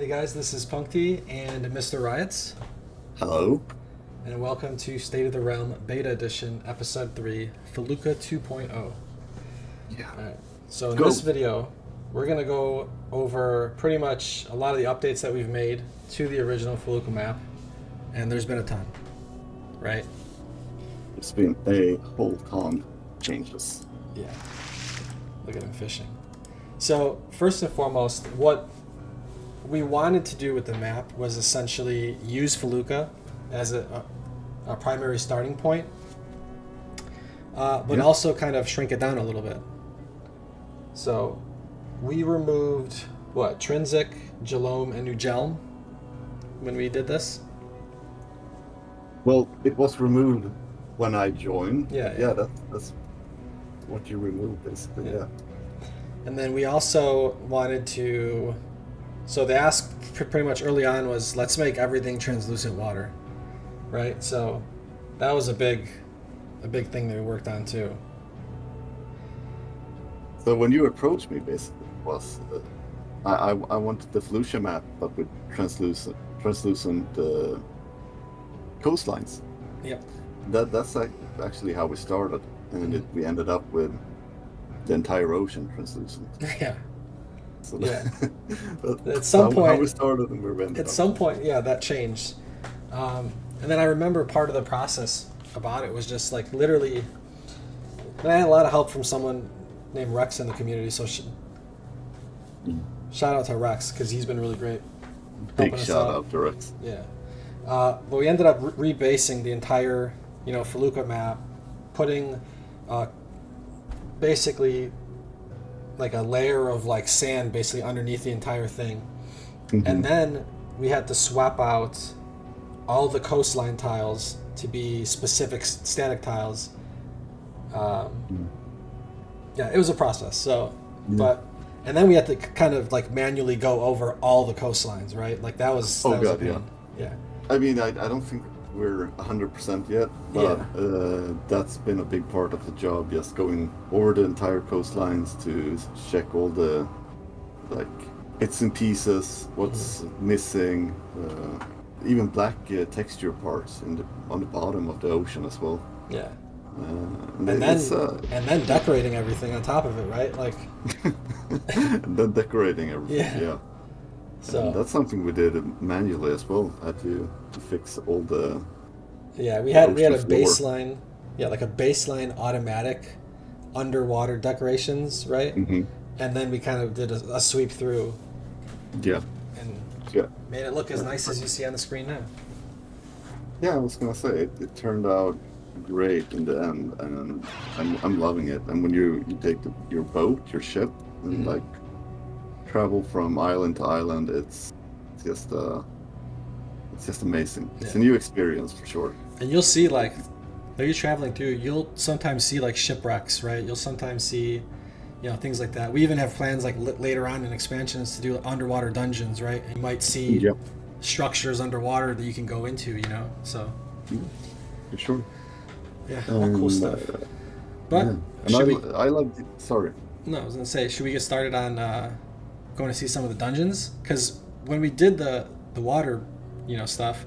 Hey guys, this is Punkty and Mr. Riots, Hello. and welcome to State of the Realm Beta Edition, Episode 3, Felucca 2.0. Yeah. Alright, so in Go. this video, we're going to go over pretty much a lot of the updates that we've made to the original Felucca map, and there's been a ton, right? It's been a whole ton changes. Yeah. Look at him fishing. So, first and foremost, what we wanted to do with the map was essentially use Felucca as a primary starting point, but also kind of shrink it down a little bit. So we removed, what, Trinsic, Jalome, and New Gelm when we did this? Well, it was removed when I joined. Yeah. Yeah, that's what you removed, basically. Yeah. And then we also wanted to... So the ask pretty much early on was, let's make everything translucent water, right? So that was a big thing that we worked on too. So when you approached me, basically, it was I wanted the Felucca map, but with translucent coastlines. Yep. That's actually how we started, and we ended up with the entire ocean translucent. Yeah. So Yeah. At some point, how we started and we ended at up. some point, yeah, that changed. And then I remember part of the process about it was just like literally, and I had a lot of help from someone named Rex in the community. So shout out to Rex because he's been really great. Big shout out to Rex. Yeah. But we ended up rebasing the entire, Felucca map, putting basically like a layer of like sand basically underneath the entire thing. Mm-hmm. And then we had to swap out all the coastline tiles to be specific static tiles. Yeah, it was a process. So, and then we had to kind of like manually go over all the coastlines, right? Like that was. Oh that was god, a yeah. pain. Yeah. I mean, I don't think we're 100% yet, but that's been a big part of the job. Just going over the entire coastlines to check all the like bits and pieces, what's missing, even black texture parts on the bottom of the ocean as well. Yeah. And then decorating everything on top of it, right? Like. and then decorating everything. Yeah. So and that's something we did manually as well. Had to fix all the. Yeah, we had a floor. baseline, like a baseline automatic underwater decorations, right? Mm-hmm. And then we kind of did a sweep through. Yeah. And Yeah. made it look as nice as you see on the screen now. Yeah, I was gonna say it turned out great in the end, and I'm loving it. And when you take your boat, your ship, and like travel from island to island, it's just amazing. It's a new experience for sure. And you'll see like, when you're traveling through, you'll sometimes see like shipwrecks, right? You'll sometimes see, things like that. We even have plans like later on in expansions to do underwater dungeons, right? And you might see structures underwater that you can go into, So. For sure. Yeah, all cool stuff. But I love. Sorry. No, I was gonna say, should we get started on going to see some of the dungeons? Because when we did the water, stuff,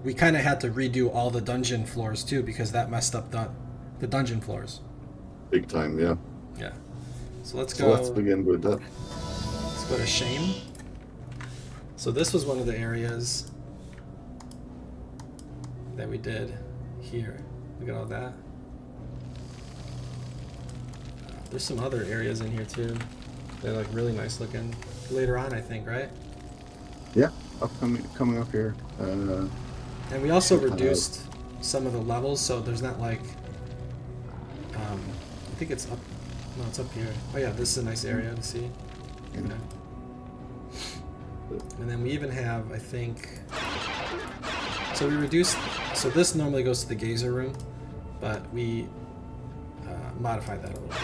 we kind of had to redo all the dungeon floors too because that messed up the dungeon floors. Big time, yeah. Yeah. So let's So go. let's begin with that. Let's go to Shame. So this was one of the areas that we did here. Look at all that. There's some other areas in here too. They're like really nice looking. Later on, I think, right? Yeah, coming up here. And we also reduced some of the levels, so there's not like. I think it's up. No, it's up here. Oh yeah, this is a nice area to see. Okay. And then we even have, I think. So we reduced. So this normally goes to the geyser room, but we modified that a little bit.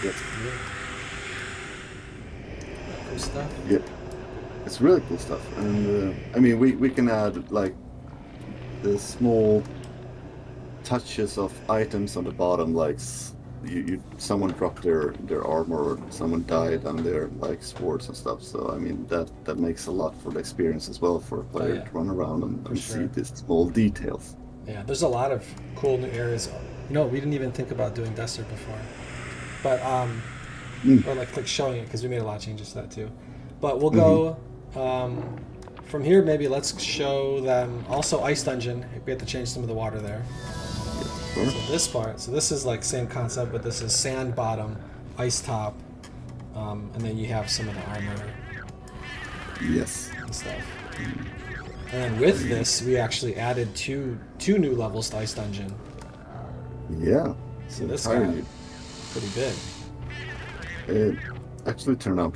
Yeah. Cool stuff. Yeah, it's really cool stuff, and I mean we can add like the small touches of items on the bottom, like someone dropped their armor, or someone died on their like swords and stuff. So I mean that makes a lot for the experience as well for a player to run around and see these small details. Yeah, there's a lot of cool new areas. You know, we didn't even think about doing desert before, but or like showing it, because we made a lot of changes to that too. But we'll go from here. Maybe let's show them also Ice Dungeon. We have to change some of the water there. Sure. So this part, so this is like same concept, but this is sand bottom, ice top, and then you have some of the armor. Yes. And stuff. And then with this, we actually added two new levels to Ice Dungeon. Yeah. So this got pretty big. It actually turned out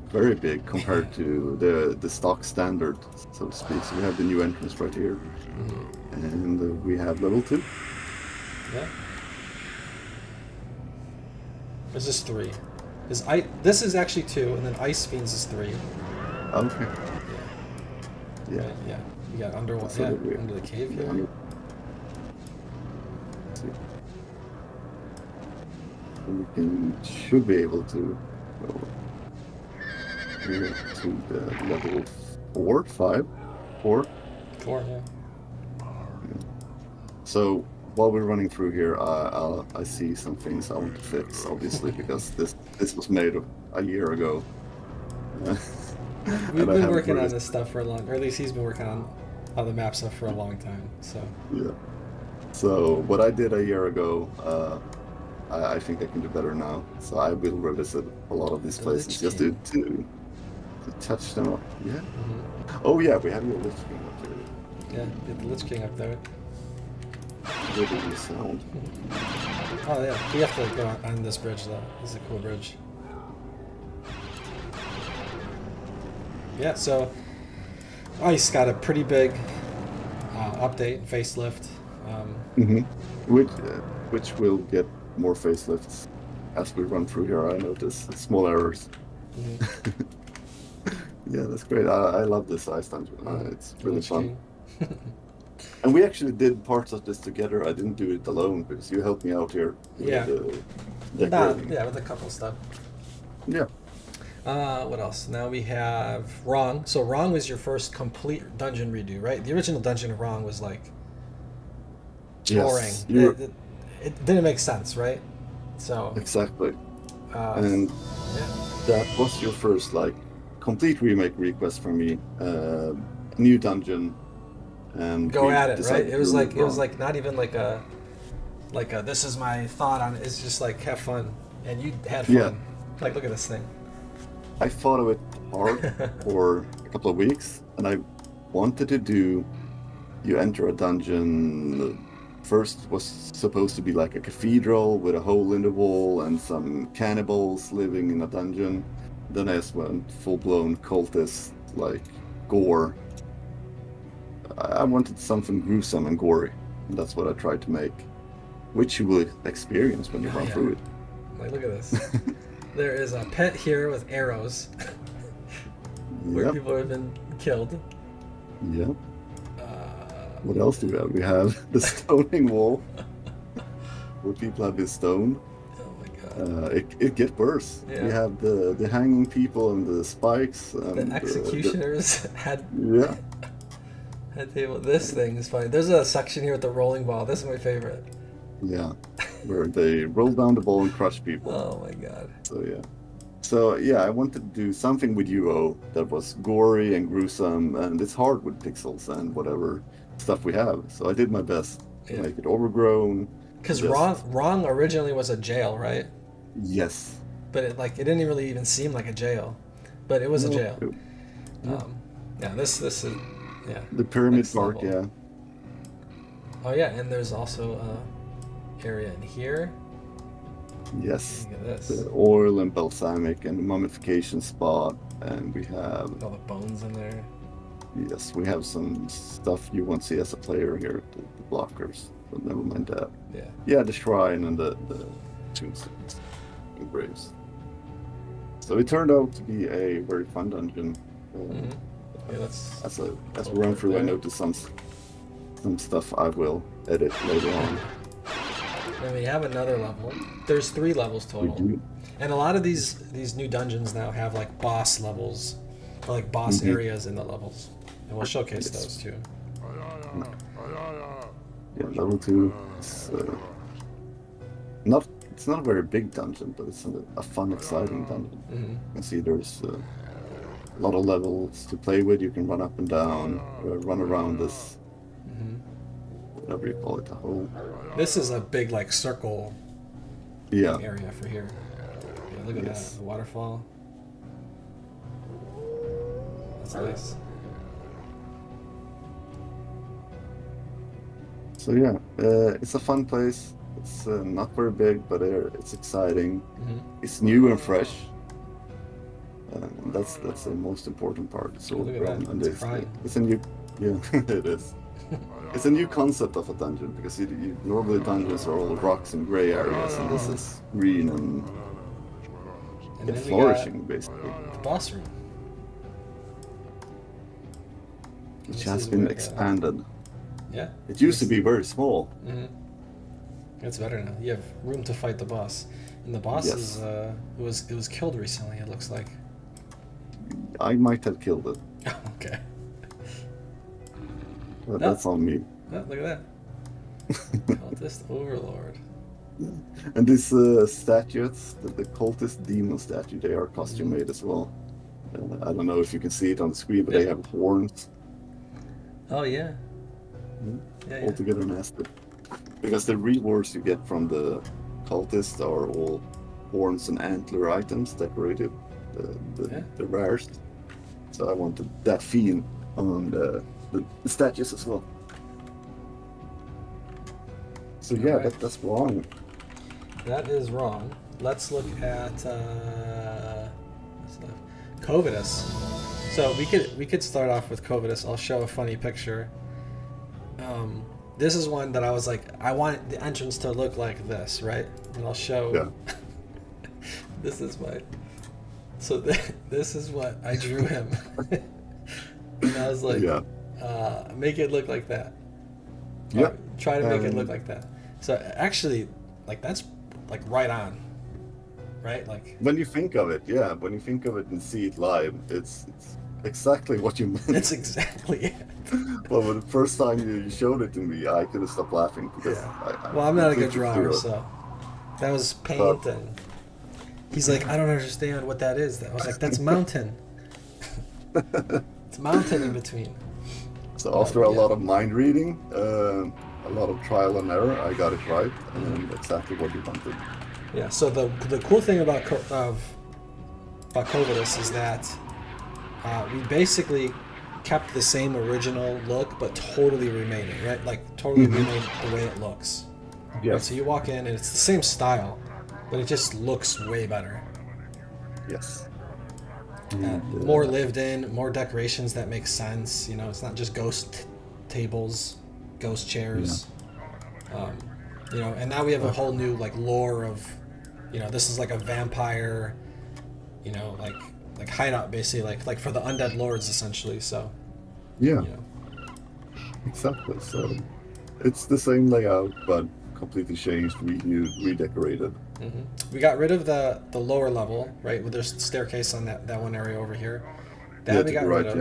very big compared to the stock standard, so to speak. So we have the new entrance right here, and we have level 2. Yeah. This is 3. This is actually 2, and then Ice Fiends is 3. Okay. Yeah. Right, yeah. You got under the cave here. Yeah. We should be able to go here to the level 4, 5, 4. 4, yeah. So while we're running through here, I see some things I want to fix, obviously, because this was made a year ago. We've been working on this stuff for a long, or at least he's been working on the map stuff for a long time. So yeah. So what I did a year ago, I think I can do better now. So I will revisit a lot of these places just to touch them up. Yeah. Oh yeah, we have your Lich King up there. Yeah, get the Lich King up there. Good in the sound. Oh yeah, we have to go on this bridge though. This is a cool bridge. Yeah, so Ice got a pretty big update, facelift. Which will get more facelifts as we run through here. I notice small errors. Yeah, that's great. I love this Ice Dungeon. It's really fun. And we actually did parts of this together. I didn't do it alone because you helped me out here. Yeah. With with a couple stuff. Yeah. What else? Now we have Wrong. So Wrong was your first complete dungeon redo, right? The original dungeon of Wrong was like boring. Yes, it didn't make sense, right? So exactly. And that was your first like complete remake request from me. New dungeon. And go at it, right? It was like not even like a this is my thought on it. It's just like have fun, and you had fun. Yeah. Like look at this thing. I thought of it hard for a couple of weeks, and I wanted to do. You enter a dungeon. First was supposed to be like a cathedral with a hole in the wall and some cannibals living in a dungeon. Then I just went full-blown cultist, like gore. I wanted something gruesome and gory, and that's what I tried to make, which you will experience when you run through it. Like, look at this. There is a pet here with arrows, where people have been killed. Yep. What else do we have? We have the stoning wall, where people have been stoned. Oh my god. It gets worse. Yeah. We have the hanging people and the spikes. And the executioners had... Yeah. Table. This thing is funny. There's a section here with the rolling ball. This is my favorite. Yeah, where they roll down the ball and crush people. Oh my god. So yeah, I wanted to do something with UO that was gory and gruesome, and it's hard with pixels and whatever stuff we have. So I did my best to make it overgrown. Because Wrong originally was a jail, right? Yes. But it didn't really even seem like a jail, but it was a jail. Yeah. This is. Yeah. The pyramid park, yeah. Oh yeah, and there's also a area in here. Yes. Look at this. The oil and balsamic and mummification spot, and we have all the bones in there. Yes, we have some stuff you won't see as a player here, the blockers, but never mind that. Yeah. Yeah, the shrine and the tombstones and graves. So it turned out to be a very fun dungeon. Yeah, that's as we run through, I noticed some stuff I will edit later on. Then we have another level. There's 3 levels We total. do. And a lot of these new dungeons now have like boss levels, or like boss areas in the levels. And we'll showcase Yes. those too. Yeah, level 2 is not. It's not a very big dungeon, but it's a fun, exciting dungeon. You can see there's a lot of levels to play with. You can run up and down, run around this, whatever you call it, a hole. This is a big like circle Yeah. area for here. Yeah, look at Yes. that, the waterfall. That's nice. So yeah, it's a fun place. It's not very big, but it's exciting. It's new and fresh. And that's the most important part. So Look at that, and it's crying. it's a new, yeah, it is. It's a new concept of a dungeon because normally dungeons are all rocks and gray areas, and this is green and And then we flourishing, got basically. the boss room. Which This has is been where the- expanded. Yeah. It used to be very small. It's better now. You have room to fight the boss, and the boss Yes. is it was killed recently. It looks like. I might have killed it, Okay. but No. that's on me. Oh, look at that. Cultist Overlord. And these statues, the cultist demon statue, they are costume made as well. I don't know if you can see it on the screen, but they Yeah. have horns. Oh yeah. Yeah, yeah. Altogether nasty. Because the rewards you get from the cultists are all horns and antler items decorated, the rarest. So I wanted that theme on the statues as well. So yeah, Alright. that's wrong. That is wrong. Let's look at what's left? Covetous. So we could start off with Covetous. I'll show a funny picture. This is one that I was like, I want the entrance to look like this, right? And I'll show. Yeah. This is my. So this is what I drew him, and I was like, Yeah. Make it look like that. Yeah. Try to make it look like that. So actually, like that's like right on, right? Like When you think of it, yeah, when you think of it and see it live, it's exactly what you meant. that's exactly it. But when the first time you showed it to me, I couldn't stop laughing because I Well, I'm not a good completely drawer, feel it. so that was paint, and he's like, I don't understand what that is. I was like, that's mountain. It's mountain in between. So after a yeah. lot of mind reading, a lot of trial and error, I got it right, and exactly what you wanted. Yeah. So the cool thing about Covetous is that we basically kept the same original look, but totally remade it, right? Like totally remade the way it looks. Right? Yes. So you walk in and it's the same style, but it just looks way better. Yes. More lived in, more decorations that make sense. You know, it's not just ghost tables, ghost chairs. You know, and now we have a whole new like lore of, you know, this is like a vampire, you know, like hideout basically, like for the undead lords essentially. So Yeah, you know, exactly. So it's the same layout, but completely changed, renewed, redecorated. we got rid of the lower level, right? With there's staircase on that one area over here. That Yeah, we to got the rid right,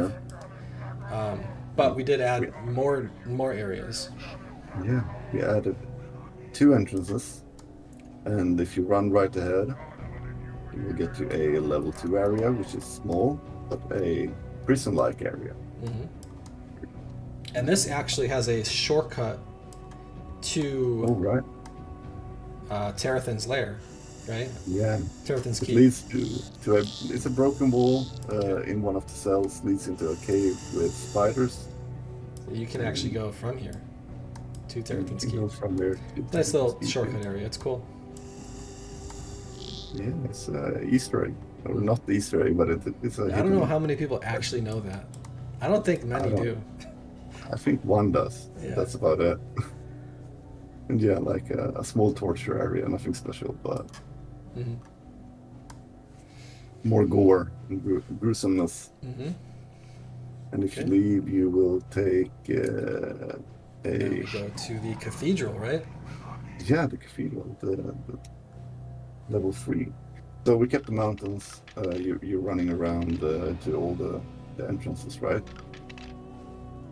of. But we did add more areas. Yeah, we added 2 entrances, and if you run right ahead, you will get to a level 2 area, which is small, but a prison-like area. And this actually has a shortcut Oh, to right. Terathan's lair, right? Yeah. Terathan's It keep. leads to it's a broken wall in one of the cells, leads into a cave with spiders. You can actually go from here to Terathan's You can go keep. from there. to Nice little Terathan's Keep. shortcut area. It's cool. Yeah, it's Easter egg. Or not the Easter egg, but it's a I don't know how many people actually know that. I don't think many don't. do. I think one does. Yeah. That's about it. And yeah, like a small torture area, nothing special, but more gore and gruesomeness. And if you leave, you will take Then we go to the cathedral, right? Yeah, the cathedral, the level 3. So we kept the mountains. You're running around to all the entrances, right?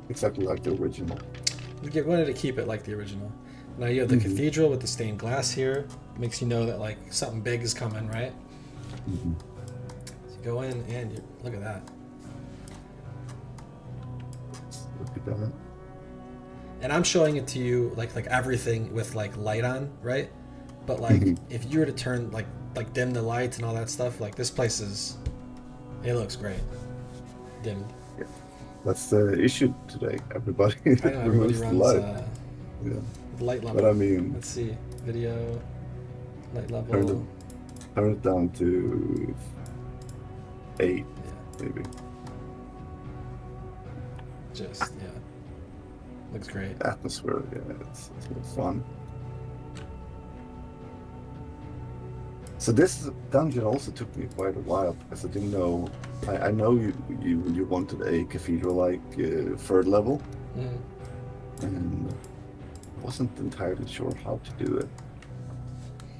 Exactly like the original. We wanted to keep it like the original. Now you have the cathedral with the stained glass here. Makes you know that like something big is coming, right? Mm-hmm. So you go in and look at that. Look at that. And I'm showing it to you like everything with like light on, right? But like if you were to turn like dim the lights and all that stuff, like this place it looks great. Dimmed. Yeah. That's the issue today. Everybody I know everybody runs light. Light level. But I mean, let's see, video, light level. Turn it down to 8, maybe. Just looks great. Atmosphere, it's fun. So this dungeon also took me quite a while because I didn't know. I know you wanted a cathedral-like 3rd level, and wasn't entirely sure how to do it.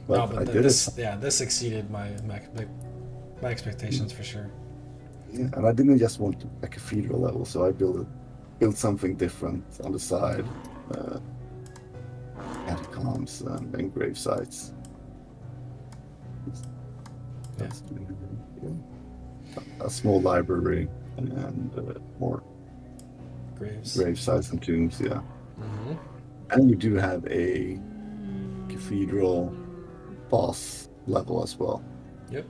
But I did this, this exceeded my expectations for sure. Yeah, and I didn't just want a cathedral level, so I built something different on the side, catacombs and grave sites. A small library and more grave sites and tombs, And we do have a cathedral boss level as well. Yep.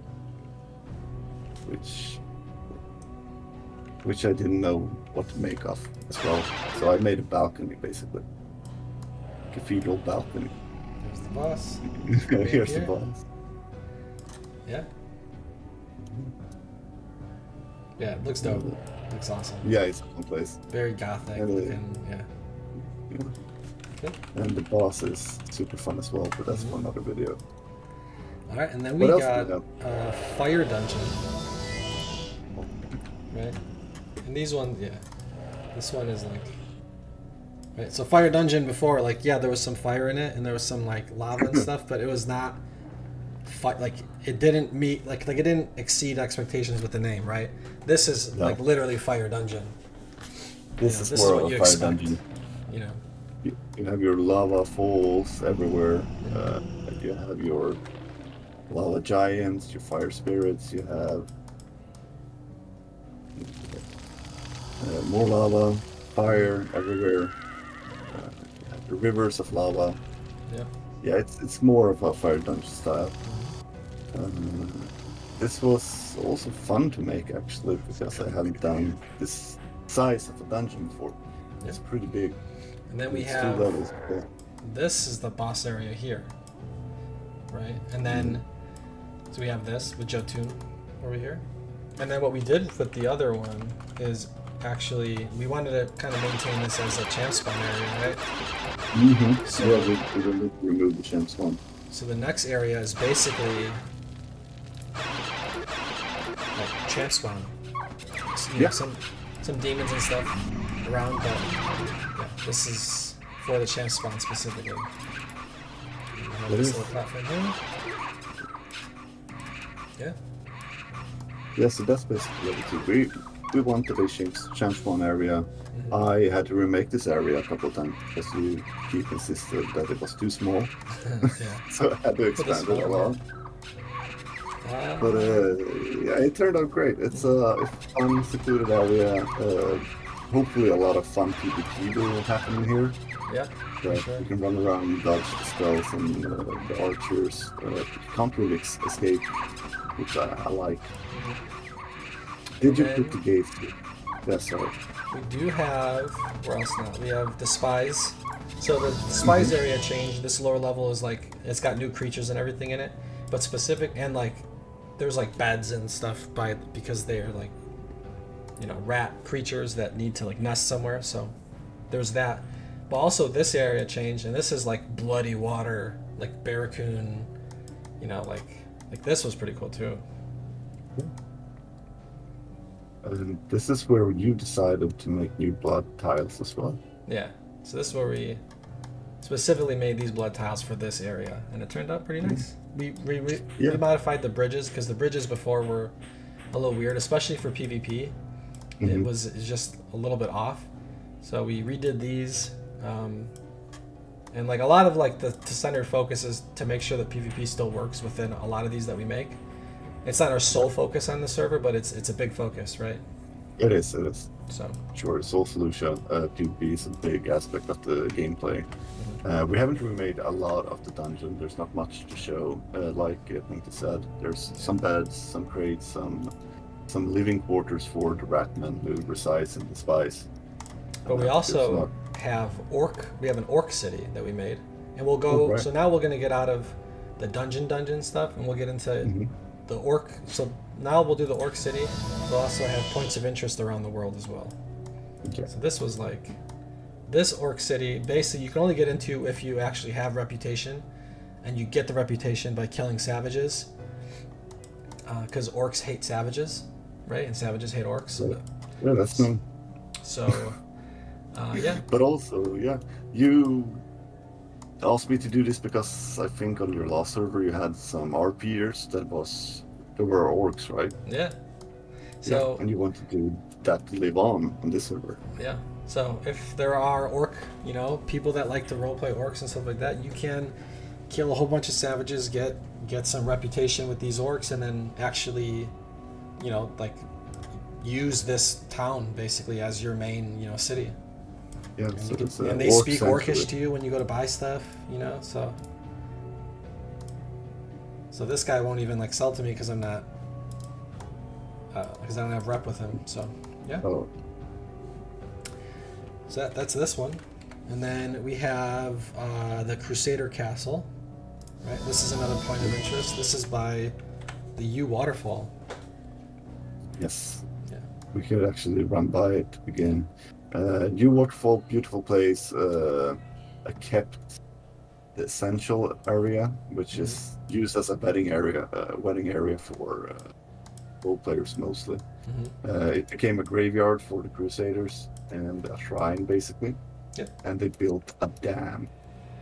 Which I didn't know what to make of as well. So I made a balcony, basically. Cathedral balcony. There's the boss. Here's the boss. Yeah. Yeah, it looks dope. Looks awesome. Yeah, it's a fun place. Very gothic looking, yeah. And the boss is super fun as well, but that's for another video. Alright, and then we got a fire dungeon. Right? And these ones, this one is like... Right, so fire dungeon before, like, there was some fire in it, and there was some, like, lava and stuff, but it was not... like, it didn't meet... Like, it didn't exceed expectations with the name, right? This is, like, literally fire dungeon. This is more of a fire dungeon. You know? You have your lava falls everywhere. You have your lava giants, your fire spirits, you have more lava, fire everywhere. You have the rivers of lava. Yeah, it's more of a fire dungeon style. This was also fun to make actually, because I haven't done this size of a dungeon before. It's pretty big. And then we have this is the boss area here, right? And then so we have this with Jotun over here. And then what we did with the other one is actually we wanted to kind of maintain this as a champ spawn area, right? So we remove the champ spawn. So the next area is basically like champ spawn. So, you know, some demons and stuff around, but this is for the champ spawn specifically. This little platform here. Yeah, so that's basically what we do. We wanted a champ spawn area. I had to remake this area a couple of times because you keep insisted that it was too small. So I had to expand it a lot. But it turned out great. It's a fun, secluded area. Hopefully a lot of fun PvP will happen in here. Yeah, sure. You can run around and dodge the spells and the archers. You can't really escape, which I like. Did you put the gates? Yes, sorry. We do have, where else now? We have Despise. So the Despise area changed. This lower level is like, it's got new creatures and everything in it. But specific, and like, there's like beds and stuff because they're like, you know, rat creatures that need to like nest somewhere. So there's that. But also this area changed, and this is like bloody water, like barracoon, you know, like this was pretty cool too. This is where you decided to make new blood tiles as well. Yeah, so this is where we specifically made these blood tiles for this area, and it turned out pretty nice. We modified the bridges because the bridges before were a little weird, especially for PvP. It was just a little bit off, so we redid these, and like a lot of like the center focus is to make sure that PvP still works within a lot of these that we make. It's not our sole focus on the server, but it's a big focus, right? It is. So sure, Soul Solution PvP is a big aspect of the gameplay. We haven't remade a lot of the dungeon. There's not much to show. Like I think you said, there's some beds, some crates, some living quarters for the ratman who resides in the spice. But we also have we have an orc city that we made, and we'll go. So now we're gonna get out of the dungeon stuff, and we'll get into the orc. So now we'll do the orc city. We'll also have points of interest around the world as well. Okay. So this was like this orc city. Basically, you can only get into if you actually have reputation, and you get the reputation by killing savages. Because orcs hate savages, right? And savages hate orcs. Yeah, that's known. So, yeah. But also, yeah, you asked me to do this because I think on your last server you had some RPers that were orcs, right? Yeah. So yeah, and you wanted to that to live on this server. Yeah. So if there are orc, people that like to roleplay orcs and stuff like that, you can kill a whole bunch of savages, get some reputation with these orcs, and then actually, like use this town basically as your main, city. Yeah, and they speak Orcish to you when you go to buy stuff, so this guy won't even like sell to me because I'm not, because I don't have rep with him. So yeah. Oh. So that's this one, and then we have the Crusader Castle. Right, this is another point of interest. This is by the U waterfall. Yes. Yeah. We could actually run by it to begin. U waterfall, beautiful place. I kept the essential area, which is used as a wedding area for role players mostly. It became a graveyard for the Crusaders and a shrine, basically. Yep. And they built a dam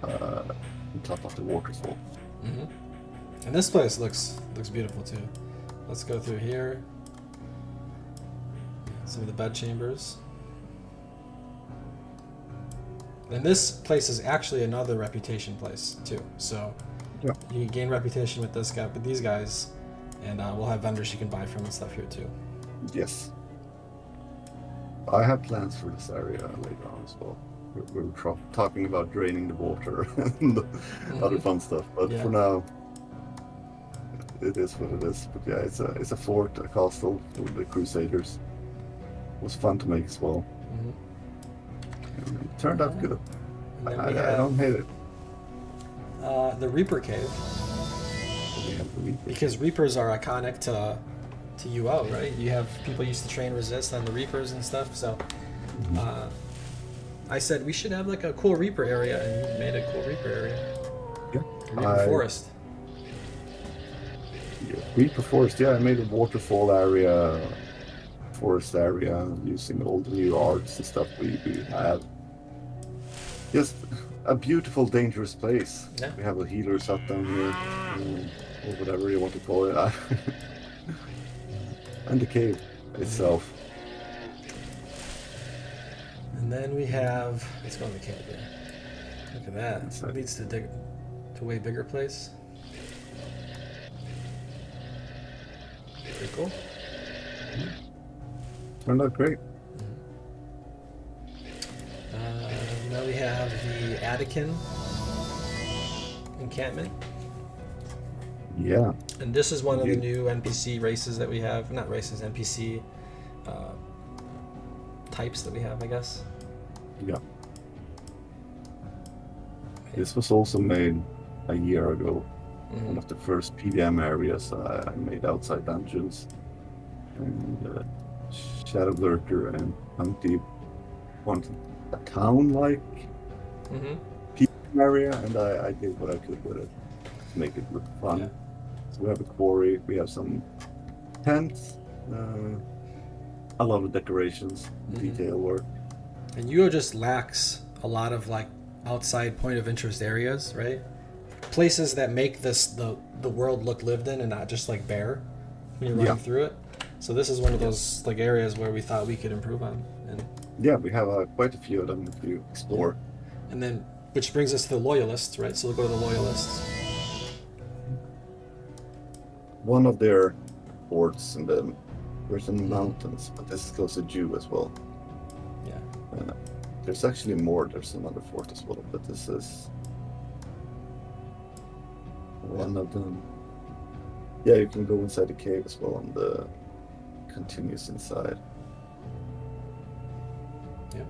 on top of the waterfall. And this place looks beautiful too. Let's go through here. Some of the bed chambers. And this place is actually another reputation place too. So you can gain reputation with this guy, with these guys, and we'll have vendors you can buy from and stuff here too. Yes. I have plans for this area later on as well. We were talking about draining the water and other fun stuff, but for now, it is what it is. But yeah, it's a fort, a castle for the Crusaders. It was fun to make as well. It turned out good. I don't hate it. The Reaper Cave. Because Reapers are iconic to UO, right? You have people used to train resist on the Reapers and stuff, so I said we should have like a cool Reaper area, and you made a cool Reaper area. Yeah. Reaper Forest. Yeah, Reaper Forest, yeah, I made a waterfall area, forest area, using all the new arts and stuff we have. Just a beautiful, dangerous place. Yeah. We have a healer's hut down here, or whatever you want to call it. And the cave itself. And then we have, let's go in the cave here. Look at that. That leads to a way bigger place. Pretty cool. Turned out great. Now we have the Attican encampment. Yeah. And this is one of the new NPC races that we have. Not races, NPC types that we have, I guess. Yeah. This was also made a year ago. One of the first PDM areas I made outside dungeons. And Shadow Lurker and Hunty wanted a town-like PDM area, and I did what I could with it to make it look fun. Yeah. So we have a quarry, we have some tents, a lot of decorations, detail work. And UO just lacks a lot of like outside point of interest areas, right? Places that make this the world look lived in and not just like bare when you're running through it. So this is one of those like areas where we thought we could improve on. And Yeah, we have quite a few of them if you explore. and then which brings us to the loyalists, right? So we'll go to the loyalists. One of their forts in the Britain Mountains, but this is close to Jew as well. Yeah. There's actually more. There's another fort as well, but this is one of them. Yeah, you can go inside the cave as well, and the continues inside. Yeah.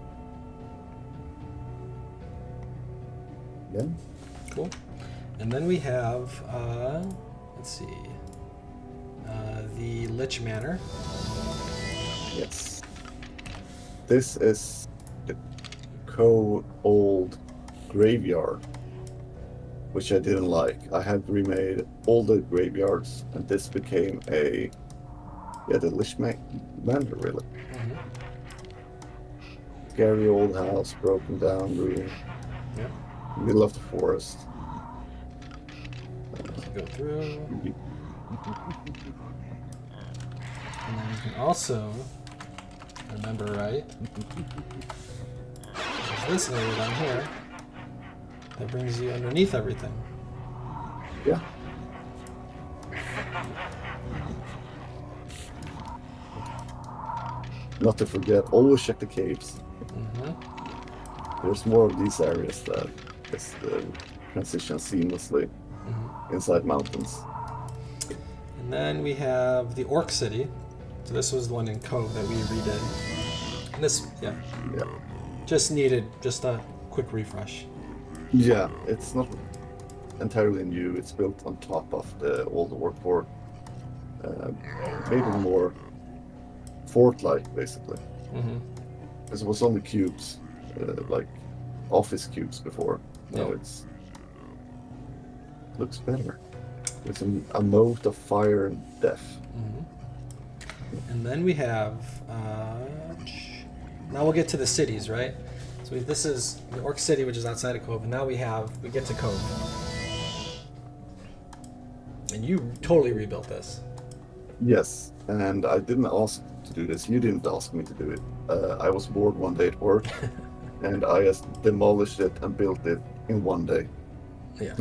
Yeah. Cool. And then we have, let's see, the Lich Manor. Yes. This is the old graveyard, which I didn't like. I had remade all the graveyards, and this became the Lich Manor, really. Mm-hmm. Scary old house, broken down, ruined. Yeah. Middle of the forest. Go through. And then you can also remember, right? There's this area down here that brings you underneath everything. Yeah. Not to forget, always check the caves. Mm-hmm. There's more of these areas that just transition seamlessly inside mountains. And then we have the Orc City. So this was the one in Cove that we redid. And this, yeah, just needed just a quick refresh. Yeah, it's not entirely new. It's built on top of the old Orc fort. Maybe more fort-like, basically. Mm-hmm. Because it was only cubes, like office cubes before. Now it's looks better. It's a moat of fire and death. Mm-hmm. And then we have, now we'll get to the cities, right? So this is the Orc City, which is outside of Cove, and now we get to Cove. And you totally rebuilt this. Yes, and I didn't ask to do this. You didn't ask me to do it. I was bored one day at work, and I just demolished it and built it in one day. Yeah.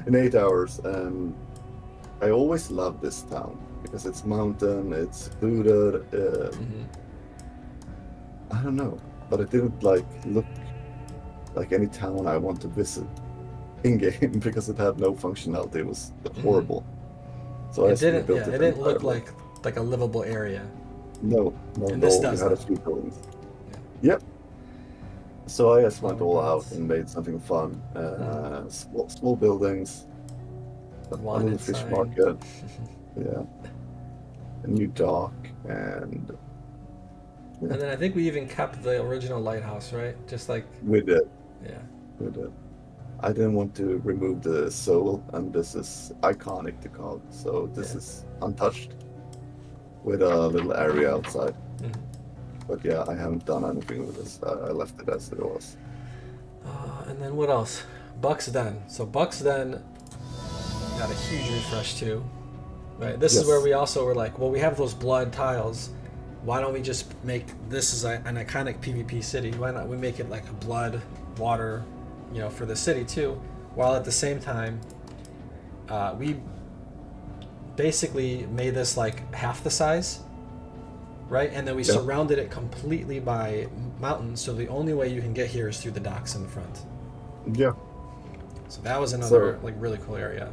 In 8 hours, and I always loved this town because it's mountain, it's secluded. I don't know, but it didn't look like any town I want to visit in game because it had no functionality. It was horrible. So it didn't look like a livable area. No, and this does. We had a few buildings. Yeah. Yep. So I just went all out and made something fun. Small buildings, a little fish market, yeah, a new dock, and and then I think we even kept the original lighthouse, right? Just like we did. Yeah, we did. I didn't want to remove the soul, and this is iconic to Cog, so this is untouched with a little area outside. But yeah, I haven't done anything with this. I left it as it was. And then what else? Buck's Den. So Buck's Den got a huge refresh too. Right. This is where we also were like, well, we have those blood tiles. Why don't we just make this is an iconic PvP city? Why not we make it like a blood, water, for the city too? While at the same time, we basically made this like half the size. Right, and then we surrounded it completely by mountains, so the only way you can get here is through the docks in the front. Yeah. So that was another like really cool area.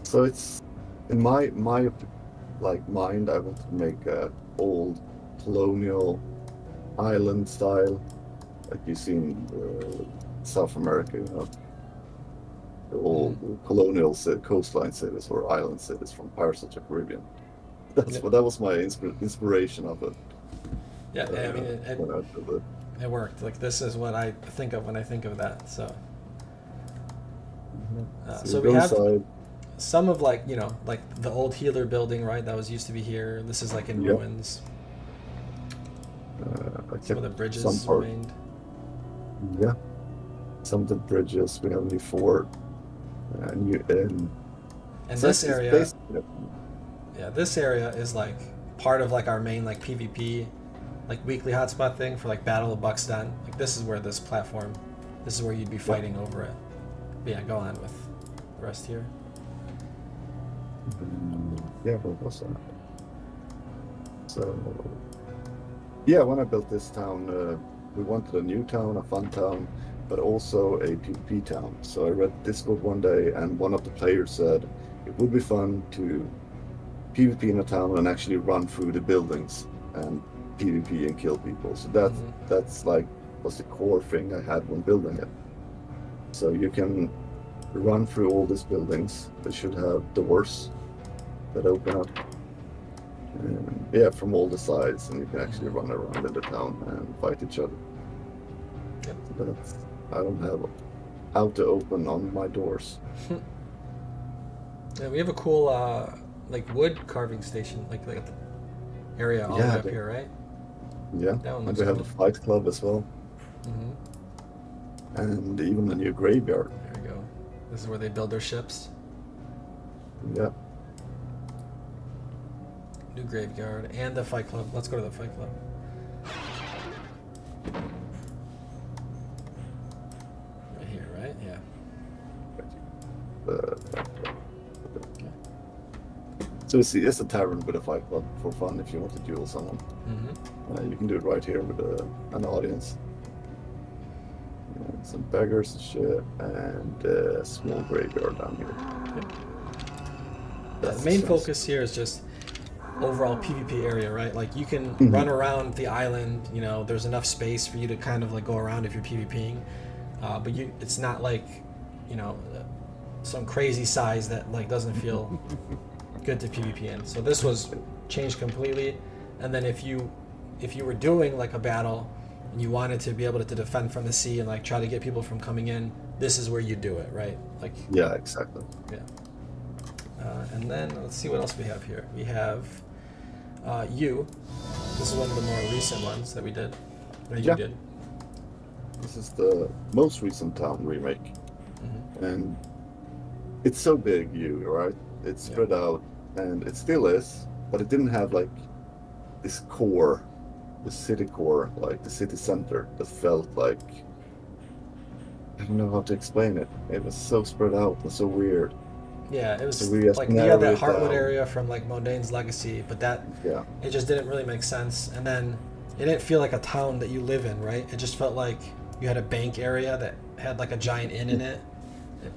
So it's in my mind, I want to make a old colonial island style, like you see in South America, the old colonial coastline cities or island cities from Pirates of the Caribbean. That was my inspiration of it. Yeah, I mean, it worked. Like this is what I think of when I think of that. So, so we have some of like the old healer building, right? That was used to be here. This is like in ruins. Some of the bridges remained. Yeah. Some of the bridges we have a new fort, and And this it's area, basically yeah, this area is like part of like our main like PvP, like weekly hotspot thing for like Battle of Buck's Den. Like this is where this platform, this is where you'd be yeah. fighting over it. But yeah, go on with the rest here. Yeah, what was that? So yeah, when I built this town, we wanted a new town, a fun town, but also a PvP town. So I read Discord one day, and one of the players said it would be fun to PvP in a town and actually run through the buildings and PvP and kill people. So that's like was the core thing I had when building it. So you can run through all these buildings. They should have doors that open up. And, yeah, from all the sides, and you can actually run around in the town and fight each other. Yep. So that's, I don't have how to open on my doors. Yeah, we have a cool like wood carving station, like at the area all the way up here, right? Yeah, That one and looks we have cool. the fight club as well, and even a new graveyard. There we go. This is where they build their ships. Yeah. New graveyard and the fight club. Let's go to the fight club. Right here, right? Yeah. So you see, it's a tavern with a fight club for fun if you want to duel someone. You can do it right here with an audience. Some beggars and shit, and a small graveyard down here. The main focus here is just overall PvP area, right? Like you can run around the island, you know, there's enough space for you to kind of like go around if you're PvPing, but it's not like, you know, some crazy size that like doesn't feel good to PvP in. So this was changed completely. And then if you were doing like a battle and you wanted to be able to defend from the sea and like try to get people from coming in, this is where you do it, right? Like yeah, exactly. Yeah. And then let's see what else we have here. We have you. This is one of the more recent ones that we did. That you did. This is the most recent town remake, and it's so big. Right? It's spread out, and it still is, but it didn't have like this core, the city core, like the city center that felt like, I don't know how to explain it. It was so spread out and so weird. Yeah, it was So like you had that Heartwood area from like Mondane's Legacy, but that it just didn't really make sense. And then it didn't feel like a town that you live in, right? It just felt like you had a bank area that had like a giant inn in it.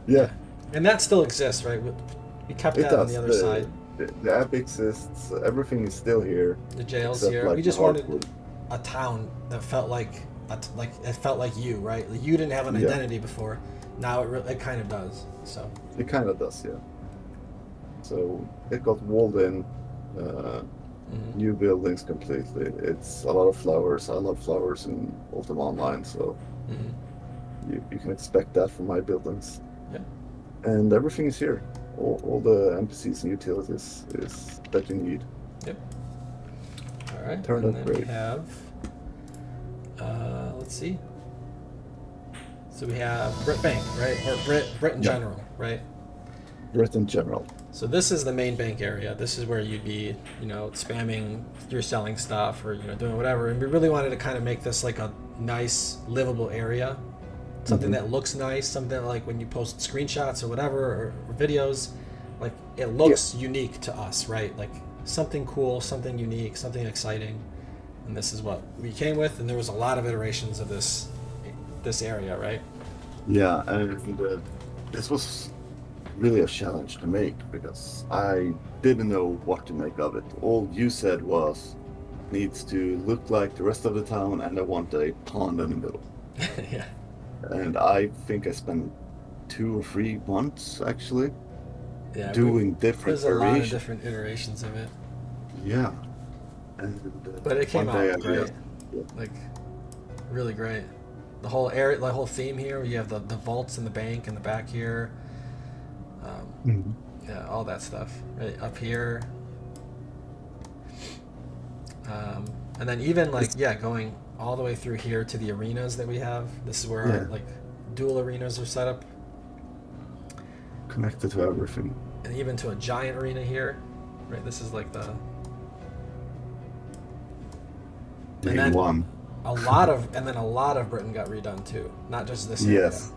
Yeah. And that still exists, right? We kept that on the other side. The app exists. Everything is still here. The jail's here. Like we just wanted a town that felt like it felt like you, right? Like you didn't have an identity before. Now it kind of does. So it kind of does, yeah. So it got walled in, new buildings completely. It's a lot of flowers. I love flowers in Ultima Online, so you can expect that from my buildings. Yeah. And everything is here. All the NPCs and utilities is that you need. Yep. All right. Turned and out then great. We have. Let's see. So we have Brit Bank, right? Or Brit in general, right? Brit in general. So this is the main bank area. This is where you'd be, you know, spamming your selling stuff or, you know, doing whatever. And we really wanted to kind of make this like a nice, livable area. Something that looks nice, something that like when you post screenshots or whatever, or videos, like it looks unique to us, right? Like something cool, something unique, something exciting. And this is what we came with. And there was a lot of iterations of this area, right? Yeah, and this was really a challenge to make because I didn't know what to make of it. All you said was needs to look like the rest of the town, and I want a pond in the middle. Yeah. And I think I spent 2 or 3 months actually doing different variations. There's a lot of different iterations of it. Yeah. And, but it came out great. Like really great. The whole area, the whole theme here, you have the vaults in the bank in the back here. Yeah, all that stuff right up here. And then even like going all the way through here to the arenas that we have. This is where Yeah. our like dual arenas are set up, Connected to everything. and even to a giant arena here. Right, this is like the Day then one. a lot of Britain got redone too, not just this area. Yes.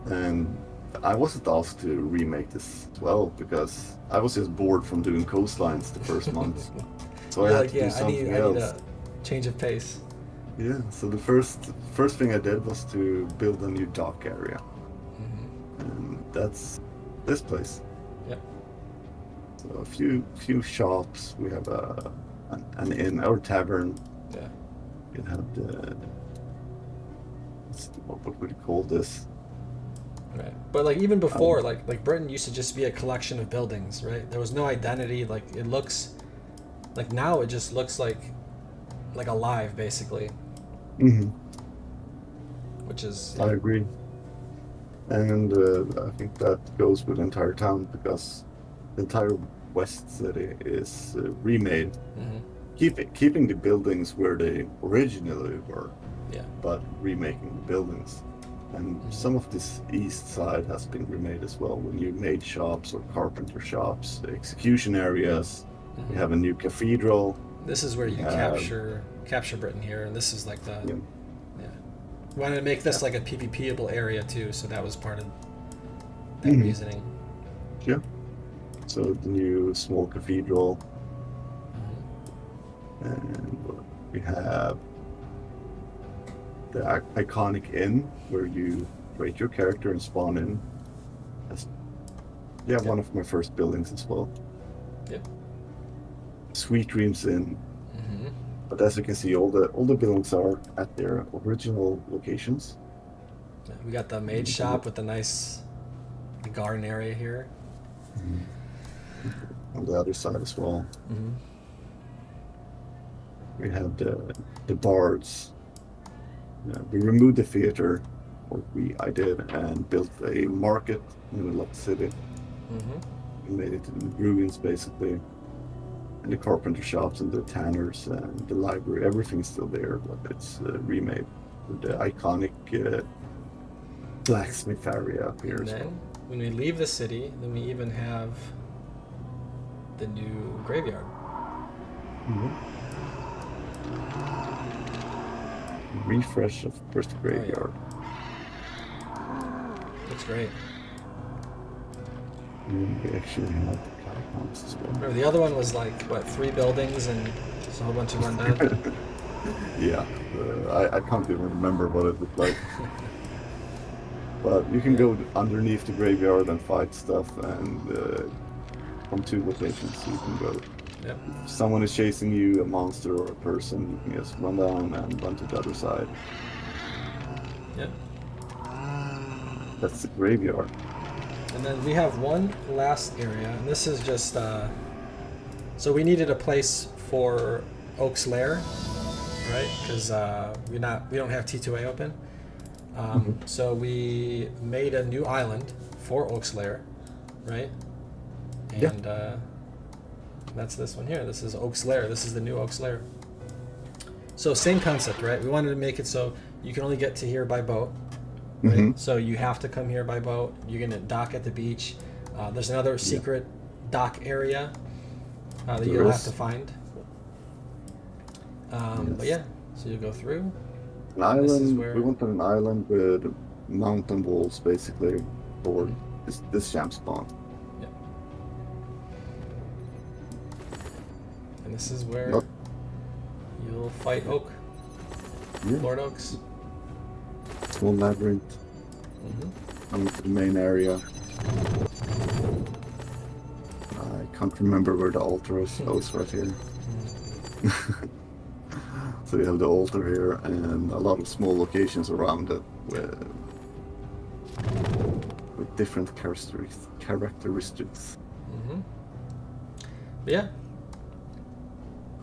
And I wasn't asked to remake this as well because I was just bored from doing coastlines the first month. So You're I had like, to do something I need else. a change of pace. Yeah, so the first thing I did was to build a new dock area. And that's this place. Yep. So a few shops. We have an inn or tavern. Yeah. You have what would you call this? Right. But like even before, like Britain used to just be a collection of buildings, right? There was no identity. Like it looks like now it just looks like alive basically. Mm-hmm. Which is I agree. And I think that goes with the entire town because the entire West City is remade. Keeping the buildings where they originally were, Yeah. but remaking the buildings. And some of this east side has been remade as well. When you made shops or carpenter shops, the execution areas, we have a new cathedral. This is where you capture Britain here, and this is like the Yeah. We wanted to make this like a PvP-able area too, so that was part of that reasoning. Yeah. So the new small cathedral. And we have the iconic inn where you create your character and spawn in. That's, one of my first buildings as well. Yep. Sweet Dreams Inn. But as you can see, all the buildings are at their original locations. We got the maid shop with the nice garden area here. On the other side as well. We have the bards. We removed the theater, or I did, and built a market in the middle of the city. We made it in ruins basically. And the carpenter shops and the tanners and the library, everything's still there, but it's remade with the iconic blacksmith area up here And as then well. when we leave the city, then we even have the new graveyard. Refresh of first graveyard. Looks great. And we actually have the catacombs as well. Remember, the other one was like, what, 3 buildings and just a whole bunch of undead? Yeah, I can't even remember what it looked like. But you can go underneath the graveyard and fight stuff, and from 2 locations you can go. Yep. If someone is chasing you, a monster or a person, you can just run down and run to the other side. Yep. That's the graveyard. And then we have one last area, and this is just, so we needed a place for Oak's Lair, right? Because we don't have T2A open. So we made a new island for Oak's Lair, right? And that's this one here. This is Oak's Lair. This is the new Oak's Lair. So same concept, right? We wanted to make it so you can only get to here by boat. Right? So you have to come here by boat. You're gonna dock at the beach. There's another secret dock area that you'll have to find. But yeah, so you go through. An island. where- We wanted an island with mountain walls, basically, for this jam spawn. Yeah. And this is where Not- you'll fight Oak, Lord Oaks. Small labyrinth. Coming to the main area. I can't remember where the altar is. Oh, it's right here. So we have the altar here and a lot of small locations around it with different characteristics. But yeah,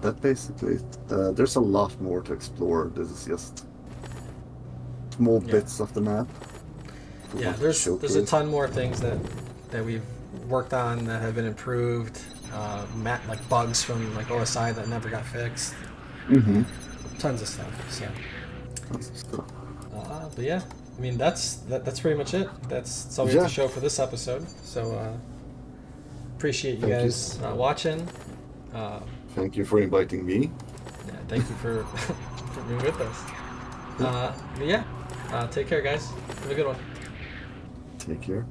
That basically, there's a lot more to explore. This is just small bits of the map. yeah. There's a ton more things that we've worked on that have been improved. Like bugs from like OSI that never got fixed. tons of stuff. So, Tons of stuff. but yeah, I mean that's pretty much it. That's all we have to show for this episode. So appreciate you guys watching. Thank you for inviting me. Yeah, thank you for for being with us. But yeah, take care, guys. Have a good one. Take care.